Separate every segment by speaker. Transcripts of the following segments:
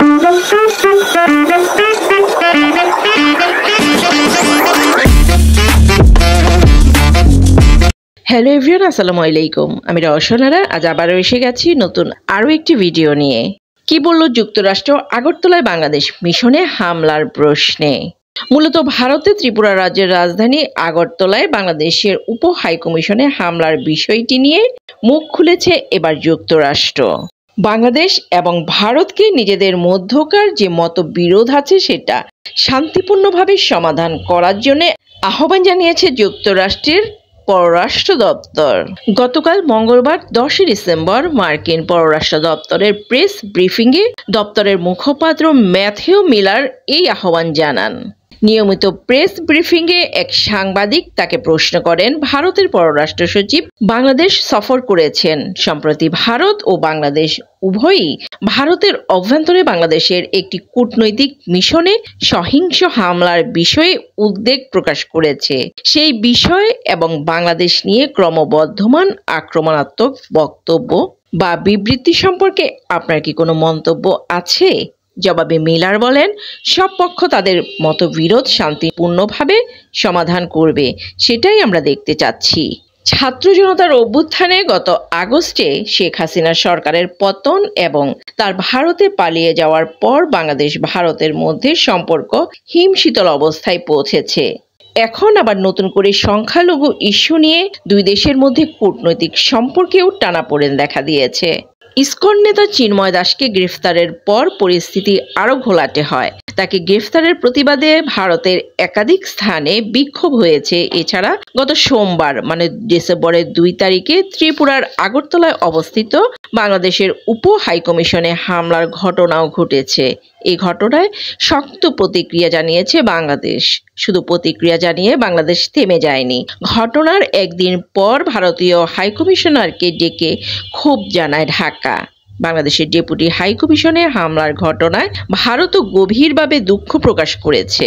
Speaker 1: Hello everyone, আসসালামু আলাইকুম। আমি রওশনারা আজ আবারও এসে গেছি নতুন আরও একটি ভিডিও নিয়ে। কি বলল যুক্তরাষ্ট্র আগরতলায় বাংলাদেশ মিশনে হামলার প্রশ্নে? মূলত ভারতে ত্রিপুরা রাজ্যের রাজধানী আগরতলায় বাংলাদেশের উপ হাইকমিশনে হামলার বিষয়টি নিয়ে মুখ খুলেছে এবার যুক্তরাষ্ট্র। বাংলাদেশ এবং ভারতকে নিজেদের মধ্যকার যে মতবিরোধ আছে সেটা শান্তিপূর্ণভাবে সমাধান করার জন্য আহ্বান জানিয়েছে যুক্তরাষ্ট্রের পররাষ্ট্র দপ্তর। গতকাল মঙ্গলবার 10 ডিসেম্বর মার্কিন পররাষ্ট্র দপ্তরের প্রেস ব্রিফিংয়ে দপ্তরের মুখপাত্র ম্যাথিউ মিলার এই আহ্বান জানান। নিয়মিত প্রেস ব্রিফিংয়ে এক সাংবাদিক তাকে প্রশ্ন করেন, ভারতের পররাষ্ট্র সচিব বাংলাদেশ সফর করেছেন। সম্প্রতি ভারত ও বাংলাদেশ উভয়ই ভারতের অভ্যন্তরে বাংলাদেশের একটি কূটনৈতিক মিশনে সহিংস হামলার বিষয়ে উদ্বেগ প্রকাশ করেছে। সেই বিষয় এবং বাংলাদেশ নিয়ে ক্রমবর্ধমান আক্রমণাত্মক বক্তব্য বা বিবৃতি সম্পর্কে আপনার কি কোনো মন্তব্য আছে? জবাবে মিলার বলেন, সব পক্ষ তাদের মতবিরোধ শান্তিপূর্ণভাবে সমাধান করবে, সেটাই আমরা দেখতে চাচ্ছি। ছাত্র জনতার অভ্যুত্থানে গত আগস্টে শেখ হাসিনা সরকারের পতন এবং তার ভারতে পালিয়ে যাওয়ার পর বাংলাদেশ ভারতের মধ্যে সম্পর্ক হিমশীতল অবস্থায় পৌঁছেছে। এখন আবার নতুন করে সংখ্যালঘু ইস্যু নিয়ে দুই দেশের মধ্যে কূটনৈতিক সম্পর্কেও টানাপোড়েন দেখা দিয়েছে। ইসকন নেতা চিন্ময় দাসকে গ্রেফতারের পর পরিস্থিতি আরো ঘোলাটে হয়। তাকে গ্রেফতারের প্রতিবাদে ভারতের একাধিক স্থানে বিক্ষোভ হয়েছে। এছাড়া গত সোমবার মানে ডিসেম্বরের 2 তারিখে ত্রিপুরার আগরতলায় অবস্থিত বাংলাদেশের উপ হাইকমিশনে হামলার ঘটনাও ঘটেছে। এই ঘটনায় শক্ত প্রতিক্রিয়া জানিয়েছে বাংলাদেশ। শুধু প্রতিক্রিয়া জানিয়ে বাংলাদেশ থেমে যায়নি। ঘটনার একদিন পর ভারতীয় হাইকমিশনারকে ডেকে ক্ষোভ জানায় ঢাকা। বাংলাদেশের ডেপুটি হাইকমিশনে হামলার ঘটনায় ভারতও গভীরভাবে দুঃখ প্রকাশ করেছে।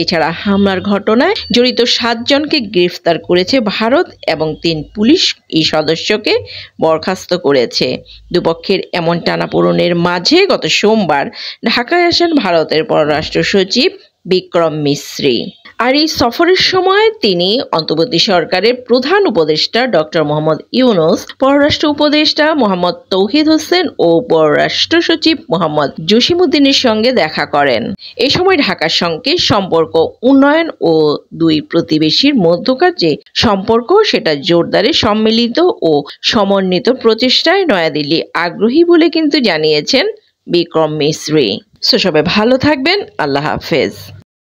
Speaker 1: এছাড়া হামলার ঘটনায় জড়িত 7 জনকে গ্রেফতার করেছে ভারত এবং 3 পুলিশ এই সদস্যকে বরখাস্ত করেছে। দুপক্ষের এমন টানাপোড়েনের মাঝে গত সোমবার ঢাকায় আসেন ভারতের পররাষ্ট্র সচিব বিক্রম মিশ্রি। আর এই সফরের সময় তিনি অন্তর্বর্তী সরকারের প্রধান উপদেষ্টা ডক্টর মোহাম্মদ ইউনূস, পররাষ্ট্র উপদেষ্টা মোহাম্মদ তৌহিদ হোসেন ও পররাষ্ট্র সচিব মোহাম্মদ জসিমউদ্দিনের সঙ্গে দেখা করেন। এ সময় ঢাকার সঙ্গে সম্পর্ক উন্নয়ন ও দুই প্রতিবেশীর মধ্যকার যে সম্পর্ক সেটা জোরদারে সম্মিলিত ও সমন্বিত প্রচেষ্টায় নয়াদিল্লি আগ্রহী বলে কিন্তু জানিয়েছেন বিক্রম মিশ্রি। সবাই ভালো থাকবেন। আল্লাহ হাফেজ।